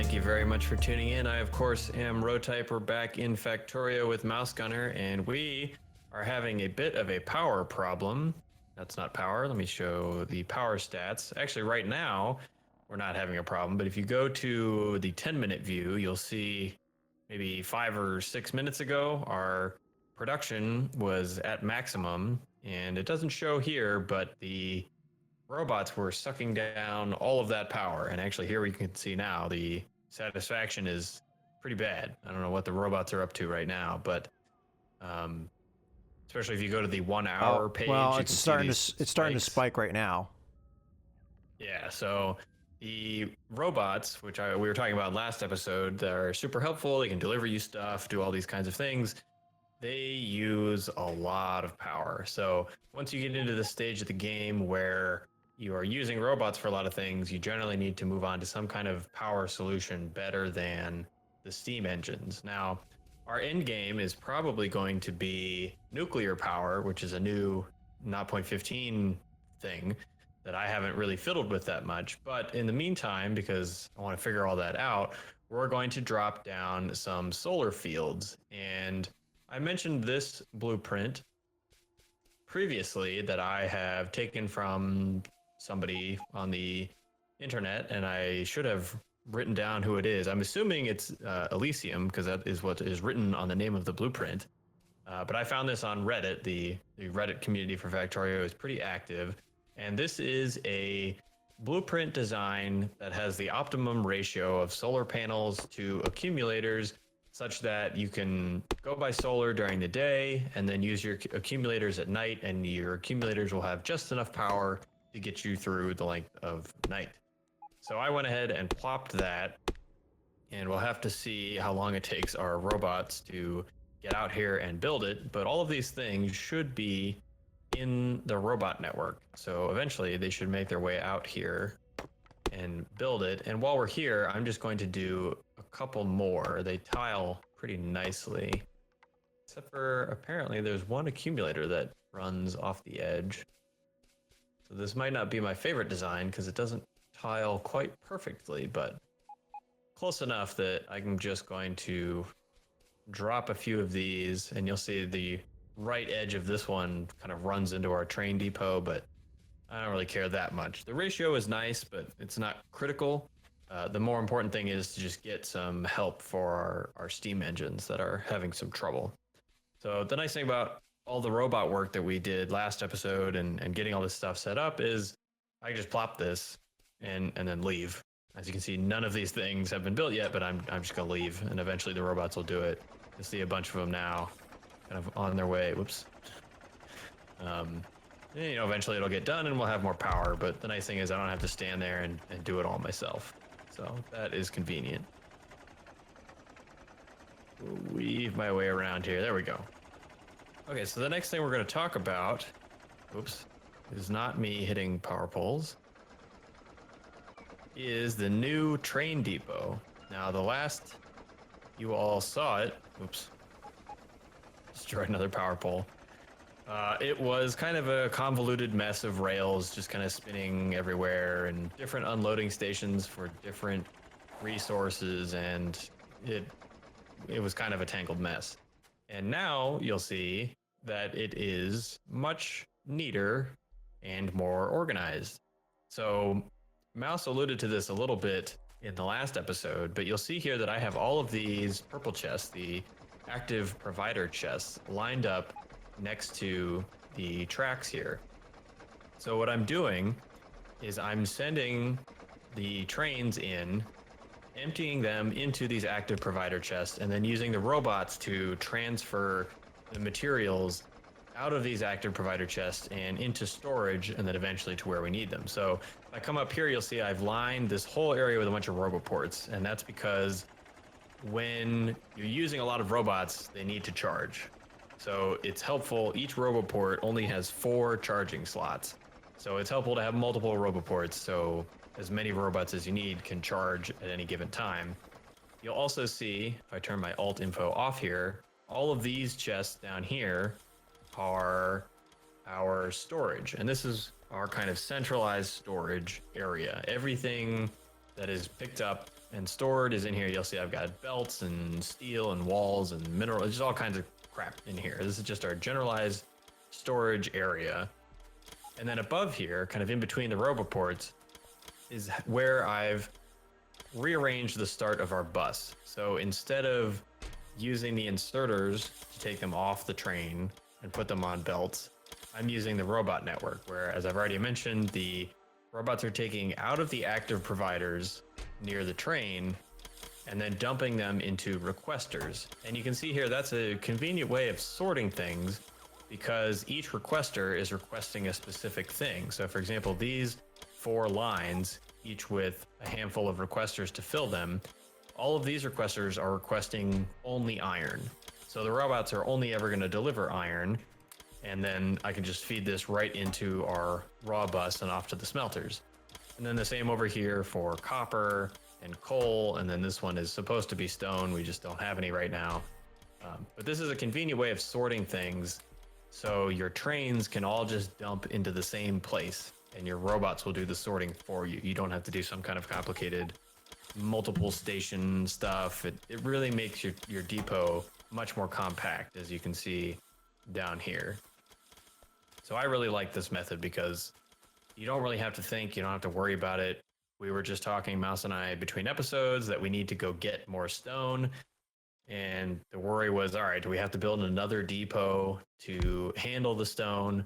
Thank you very much for tuning in. I, of course, am Rotype. We're back in Factorio with Mouse Gunner, and we are having a bit of a power problem. That's not power. Let me show the power stats. Actually, right now, we're not having a problem, but if you go to the 10-minute view, you'll see maybe 5 or 6 minutes ago, our production was at maximum, and it doesn't show here, but the robots were sucking down all of that power. And actually here we can see now the satisfaction is pretty bad. I don't know what the robots are up to right now, but especially if you go to the 1 hour page. Well, it's starting to spike right now. Yeah, so the robots, which we were talking about last episode, that are super helpful. They can deliver you stuff, do all these kinds of things. They use a lot of power. So once you get into the stage of the game where you are using robots for a lot of things, you generally need to move on to some kind of power solution better than the steam engines. Now, our end game is probably going to be nuclear power, which is a new 0.15 thing that I haven't really fiddled with that much. But in the meantime, because I want to figure all that out, we're going to drop down some solar fields. And I mentioned this blueprint previously that I have taken from somebody on the internet, and I should have written down who it is. I'm assuming it's Elysium, because that is what is written on the name of the blueprint. But I found this on Reddit. The Reddit community for Factorio is pretty active. And this is a blueprint design that has the optimum ratio of solar panels to accumulators, such that you can go by solar during the day and then use your accumulators at night, and your accumulators will have just enough power to get you through the length of night. So I went ahead and plopped that, and we'll have to see how long it takes our robots to get out here and build it. But all of these things should be in the robot network. So eventually they should make their way out here and build it. And while we're here, I'm just going to do a couple more. They tile pretty nicely, except for apparently there's one accumulator that runs off the edge. So this might not be my favorite design because it doesn't tile quite perfectly, but close enough that I'm just going to drop a few of these, and you'll see the right edge of this one kind of runs into our train depot, but I don't really care that much. The ratio is nice, but it's not critical. The more important thing is to just get some help for our steam engines that are having some trouble. So the nice thing about all the robot work that we did last episode and getting all this stuff set up is I can just plop this and then leave. As you can see, none of these things have been built yet, but I'm just gonna leave, and eventually the robots will do it. You'll see a bunch of them now kind of on their way. Whoops. You know, eventually it'll get done and we'll have more power, but the nice thing is I don't have to stand there and do it all myself. So that is convenient. Weave my way around here. There we go. Okay, so the next thing we're going to talk about, oops, is not me hitting power poles, is the new train depot. Now, the last you all saw it, oops, destroyed another power pole. It was kind of a convoluted mess of rails just kind of spinning everywhere and different unloading stations for different resources, and it was kind of a tangled mess. And now you'll see that it is much neater and more organized. So Mouse alluded to this a little bit in the last episode, but you'll see here that I have all of these purple chests, the active provider chests, lined up next to the tracks here. So what I'm doing is I'm sending the trains in, emptying them into these active provider chests, and then using the robots to transfer the materials out of these active provider chests and into storage, and then eventually to where we need them. So if I come up here, you'll see I've lined this whole area with a bunch of roboports, and that's because when you're using a lot of robots, they need to charge. So it's helpful. Each roboport only has 4 charging slots. So it's helpful to have multiple roboports, so as many robots as you need can charge at any given time. You'll also see, if I turn my alt info off here, all of these chests down here are our storage. And this is our kind of centralized storage area. Everything that is picked up and stored is in here. You'll see I've got belts and steel and walls and minerals, just all kinds of crap in here. This is just our generalized storage area. And then above here, kind of in between the roboports, is where I've rearranged the start of our bus. So instead of using the inserters to take them off the train and put them on belts, I'm using the robot network, where, as I've already mentioned, the robots are taking out of the active providers near the train and then dumping them into requesters. And you can see here, that's a convenient way of sorting things because each requester is requesting a specific thing. So for example, these 4 lines, each with a handful of requesters to fill them, all of these requesters are requesting only iron. So the robots are only ever going to deliver iron, and then I can just feed this right into our raw bus and off to the smelters. And then the same over here for copper and coal, and then this one is supposed to be stone. We just don't have any right now. But this is a convenient way of sorting things, so your trains can all just dump into the same place, and your robots will do the sorting for you. You don't have to do some kind of complicated multiple station stuff. It really makes your depot much more compact, as you can see down here. So I really like this method because you don't really have to think, you don't have to worry about it. We were just talking, Mouse and I, between episodes, that we need to go get more stone. And the worry was, all right, do we have to build another depot to handle the stone?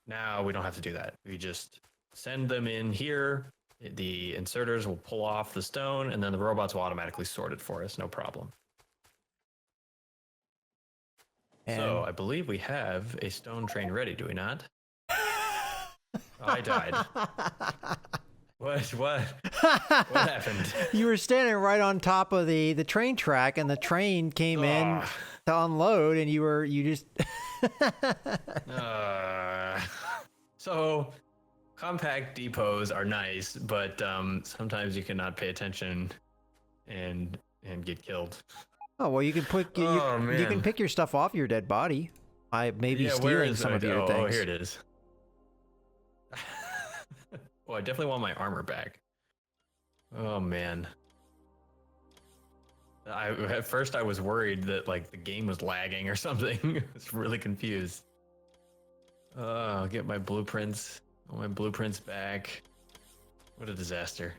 Now we don't have to do that. We just send them in here. The inserters will pull off the stone, and then the robots will automatically sort it for us, no problem. And so I believe we have a stone train ready, do we not? I died. What happened? You were standing right on top of the train track, and the train came in to unload, and you just So compact depots are nice, but sometimes you cannot pay attention and get killed. Oh well, you can you can pick your stuff off your dead body. I may be stealing some of your things. Oh, here it is. Oh, I definitely want my armor back. Oh man. At first I was worried that like the game was lagging or something. I was really confused. I'll get my blueprints. All my blueprints back. What a disaster.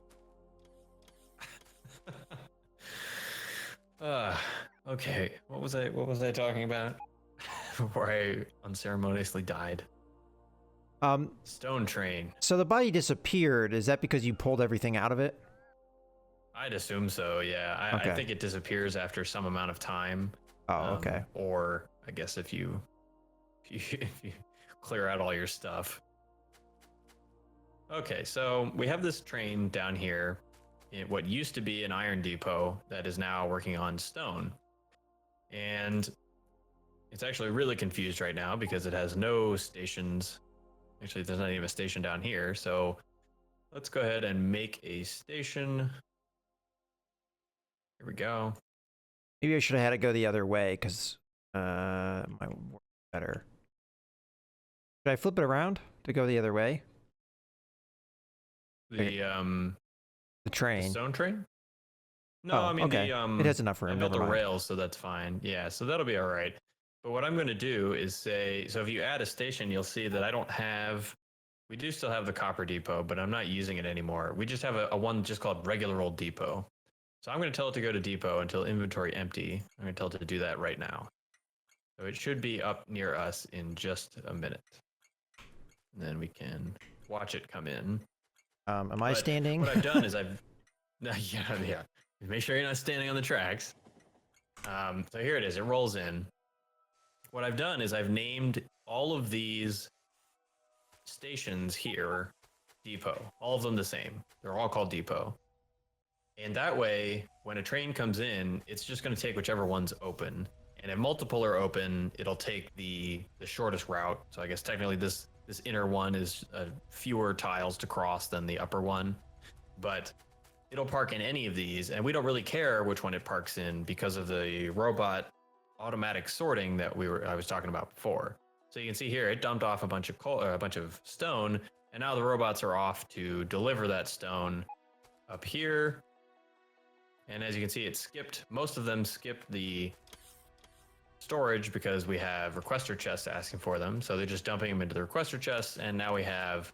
Okay. What was I talking about before I unceremoniously died? Stone train. So the body disappeared. Is that because you pulled everything out of it? I'd assume so, yeah. I think it disappears after some amount of time. Oh, okay. Or I guess if you clear out all your stuff. Okay, so we have this train down here in what used to be an iron depot that is now working on stone. And it's actually really confused right now because it has no stations. Actually, there's not even a station down here. So let's go ahead and make a station. Here we go. Maybe I should have had it go the other way because it might work better. Should I flip it around to go the other way? The train. The stone train? No, I mean okay. It has enough room. I built the rails, so that's fine. Yeah, so that'll be all right. But what I'm going to do is say, so if you add a station, you'll see that I don't have. We do still have the copper depot, but I'm not using it anymore. We just have a one just called regular old depot. So I'm going to tell it to go to depot until inventory empty. I'm going to tell it to do that right now. So it should be up near us in just a minute. And then we can watch it come in. Am I standing? What I've done is yeah. Make sure you're not standing on the tracks. So here it is. It rolls in. What I've done is I've named all of these stations here depot. All of them the same. They're all called depot. And that way, when a train comes in, it's just going to take whichever one's open. And if multiple are open, it'll take the shortest route. So I guess technically this inner one is fewer tiles to cross than the upper one. But it'll park in any of these, and we don't really care which one it parks in because of the robot automatic sorting that I was talking about before. So you can see here, it dumped off a bunch of coal, a bunch of stone, and now the robots are off to deliver that stone up here. And as you can see, it skipped, most of them skipped the storage because we have requester chests asking for them. So they're just dumping them into the requester chests, and now we have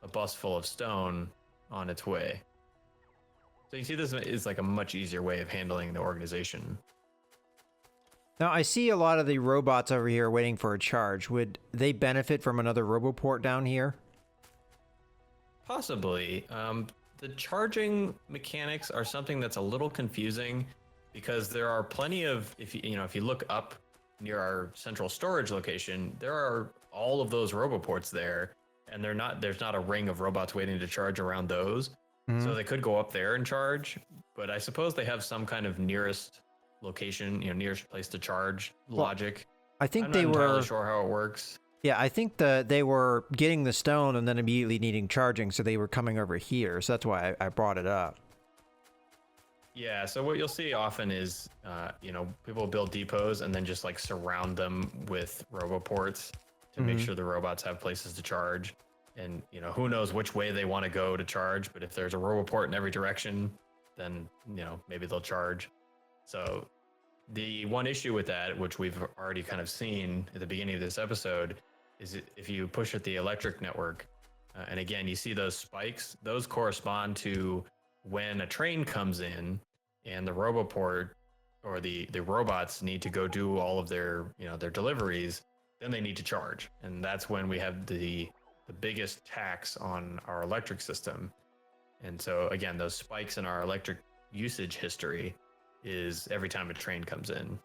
a bus full of stone on its way. So you see, this is like a much easier way of handling the organization. Now, I see a lot of the robots over here waiting for a charge. Would they benefit from another roboport down here? Possibly. The charging mechanics are something that's a little confusing because there are plenty of, if you look up near our central storage location, there are all of those roboports there, and there's not a ring of robots waiting to charge around those. So they could go up there and charge, but I suppose they have some kind of nearest location, nearest place to charge logic. I think I'm they not entirely were sure how it works. Yeah, I think they were getting the stone and then immediately needing charging, so they were coming over here. So that's why I brought it up. Yeah, so what you'll see often is, people build depots and then just like surround them with roboports to make sure the robots have places to charge. And, who knows which way they want to go to charge, but if there's a roboport in every direction, then, maybe they'll charge. So the one issue with that, which we've already kind of seen at the beginning of this episode, is if you push at the electric network, and again, you see those spikes, those correspond to when a train comes in and the roboport or the robots need to go do all of their deliveries, then they need to charge. And that's when we have the biggest tax on our electric system. And so again, those spikes in our electric usage history is every time a train comes in.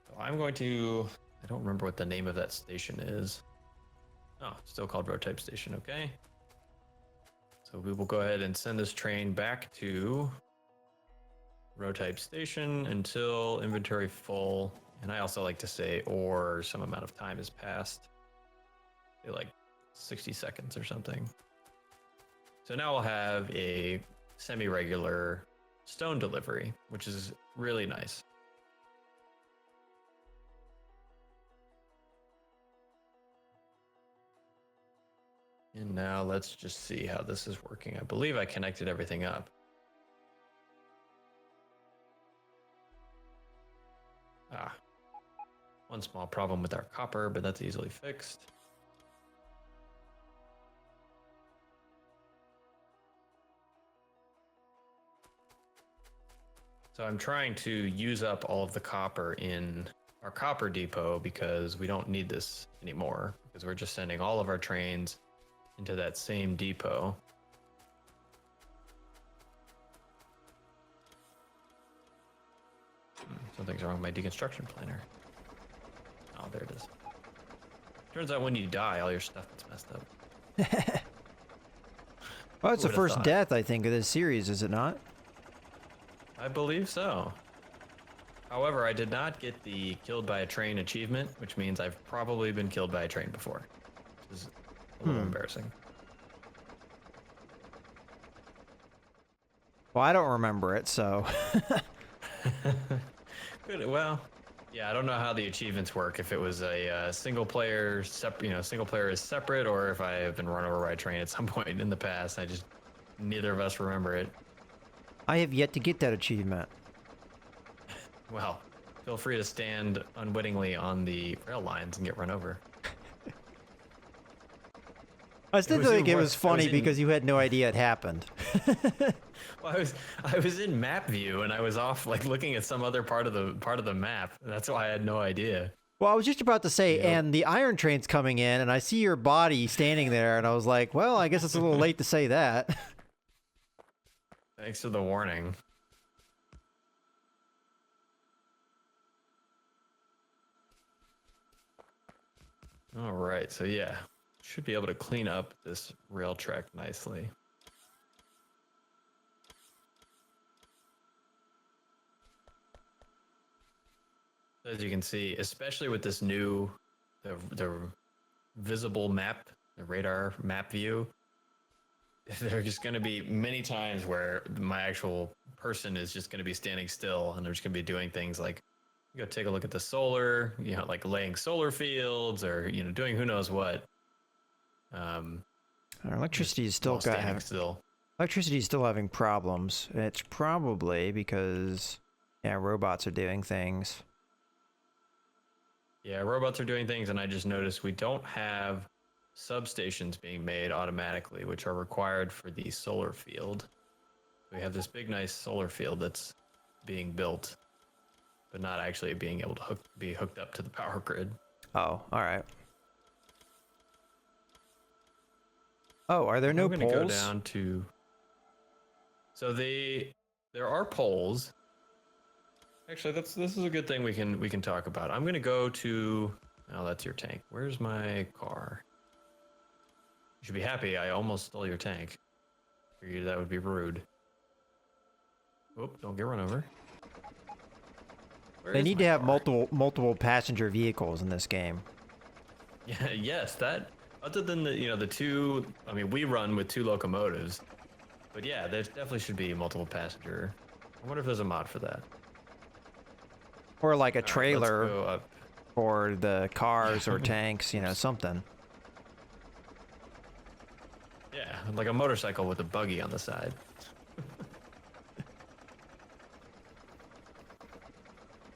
So I'm going to, I don't remember what the name of that station is. Oh, still called Rotype Station, okay. So we will go ahead and send this train back to Rotype Station until inventory full. And I also like to say, or some amount of time has passed. Say like 60 seconds or something. So now we'll have a semi-regular stone delivery, which is really nice. And now let's just see how this is working. I believe I connected everything up. One small problem with our copper, but that's easily fixed. So I'm trying to use up all of the copper in our copper depot because we don't need this anymore, because we're just sending all of our trains into that same depot. Something's wrong with my deconstruction planner. Oh, there it is. Turns out when you die, all your stuff gets messed up. Well, it's the Who would've first thought? death, I think, of this series, is it not? I believe so. However, I did not get the killed by a train achievement, which means I've probably been killed by a train before. Which is a little embarrassing. Well, I don't remember it, so... Good. Well, yeah, I don't know how the achievements work. If it was a single player, single player is separate, or if I have been run over by a train at some point in the past. Neither of us remember it. I have yet to get that achievement. Well, feel free to stand unwittingly on the rail lines and get run over. I still was feel in like it work- was I funny was in- because you had no idea it happened. Well, I was in map view and I was off like looking at some other part of the map. That's why I had no idea. Well, I was just about to say, Yep. and the iron train's coming in, and I see your body standing there, and I was like, well, I guess it's a little late to say that. Thanks for the warning. All right, so yeah, should be able to clean up this rail track nicely. As you can see, especially with this new, the visible map, the radar map view, there are just going to be many times where my actual person is just going to be standing still, and I'm just going to be doing things like go take a look at the solar, like laying solar fields, or doing who knows what. Our electricity is While standing still. electricity is still having problems. It's probably because yeah, robots are doing things. Yeah, robots are doing things, and I just noticed we don't have substations being made automatically, which are required for the solar field. We have this big, nice solar field that's being built, but not actually being able to be hooked up to the power grid. Oh, all right. Oh, are there no I'm gonna go poles? down to. So there are poles. Actually, this is a good thing we can talk about. I'm gonna go to. Oh, that's your tank. Where's my car? You should be happy. I almost stole your tank. Figured that would be rude. Oop! Don't get run over. Where They is need my to have car? multiple passenger vehicles in this game. Yeah. Yes. That. Other than the two. I mean, we run with 2 locomotives. But yeah, there definitely should be multiple passenger. I wonder if there's a mod for that. Or like a All right, let's trailer go up. for the cars Yeah. or tanks, you know, something. Yeah, like a motorcycle with a buggy on the side.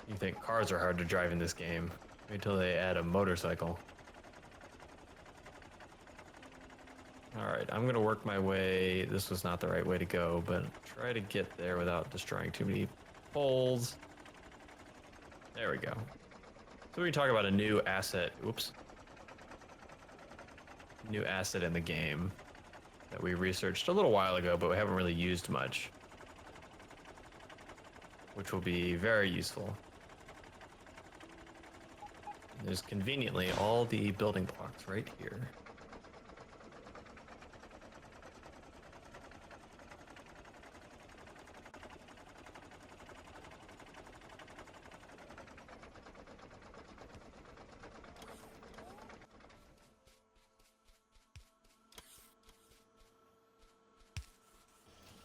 You think cars are hard to drive in this game? Wait till they add a motorcycle. All right, I'm gonna work my way. This was not the right way to go, but try to get there without destroying too many poles. There we go. So we can talk about a new asset. Oops. New asset in the game that we researched a little while ago, but we haven't really used much, which will be very useful. There's conveniently all the building blocks right here.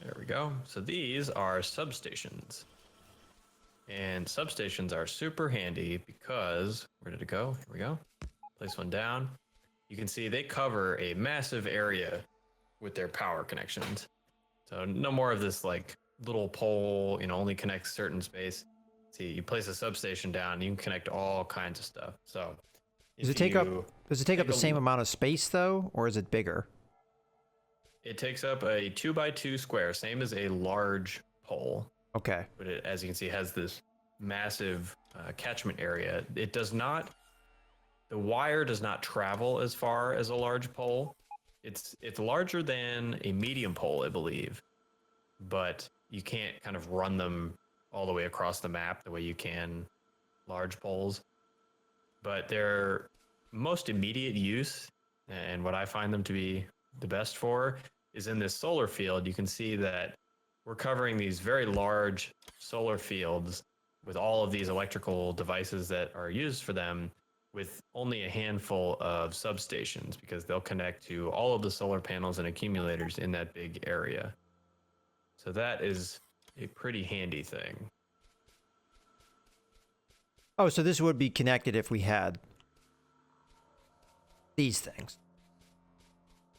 There we go. So these are substations. And substations are super handy because, where did it go? Here we go. Place one down. You can see they cover a massive area with their power connections. So no more of this like little pole, only connects certain space. See, you place a substation down, you can connect all kinds of stuff. So Does if it take up you the same amount of space though, or is it bigger? It takes up a 2x2 square, same as a large pole. Okay. But it, as you can see, has this massive catchment area. It does not. The wire does not travel as far as a large pole. It's larger than a medium pole, I believe, but you can't kind of run them all the way across the map the way you can large poles. But their most immediate use, and what I find them to be the best for, is in this solar field. You can see that we're covering these very large solar fields with all of these electrical devices that are used for them, with only a handful of substations, because they'll connect to all of the solar panels and accumulators in that big area. So that is a pretty handy thing. Oh, so this would be connected if we had these things.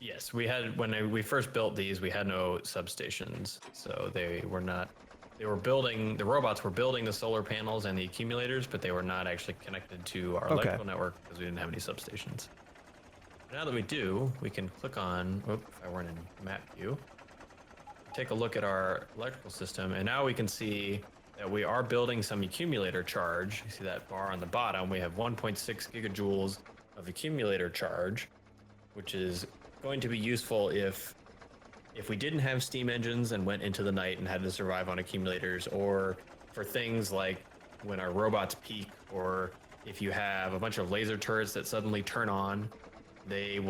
Yes, we had, when we first built these, we had no substations, so they were not. They were building, the robots were building the solar panels and the accumulators, but they were not actually connected to our electrical network because we didn't have any substations. Now that we do, we can click on, if I weren't in map view, take a look at our electrical system, and now we can see that we are building some accumulator charge. You see that bar on the bottom, we have 1.6 gigajoules of accumulator charge, which is going to be useful if we didn't have steam engines and went into the night and had to survive on accumulators, or for things like when our robots peak, or if you have a bunch of laser turrets that suddenly turn on, that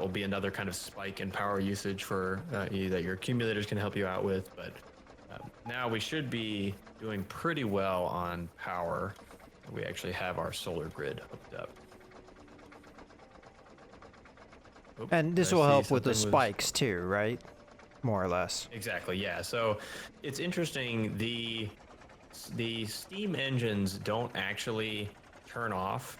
will be another kind of spike in power usage for that your accumulators can help you out with. But now we should be doing pretty well on power. We actually have our solar grid hooked up. Oop, And this I will see help with the something spikes too, right? More or less. Exactly, yeah. So it's interesting, the steam engines don't actually turn off.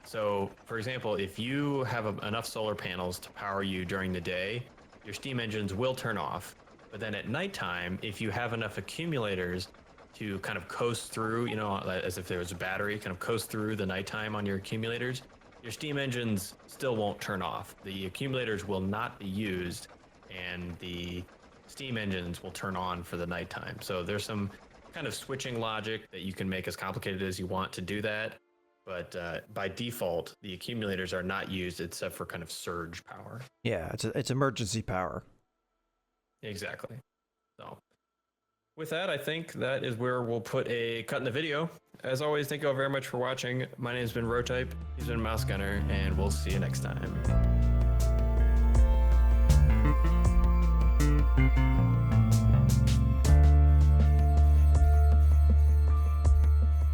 So, for example, if you have enough solar panels to power you during the day, your steam engines will turn off. But then at nighttime, if you have enough accumulators to kind of coast through, you know, as if there was a battery, kind of coast through the nighttime on your accumulators, your steam engines still won't turn off. The accumulators will not be used, and the steam engines will turn on for the nighttime. So there's some kind of switching logic that you can make as complicated as you want to do that. But by default, the accumulators are not used except for kind of surge power. Yeah, it's emergency power. Exactly. So with that, I think that is where we'll put a cut in the video. As always, thank you all very much for watching. My name's been Rotype, he's been Mouse Gunner, and we'll see you next time.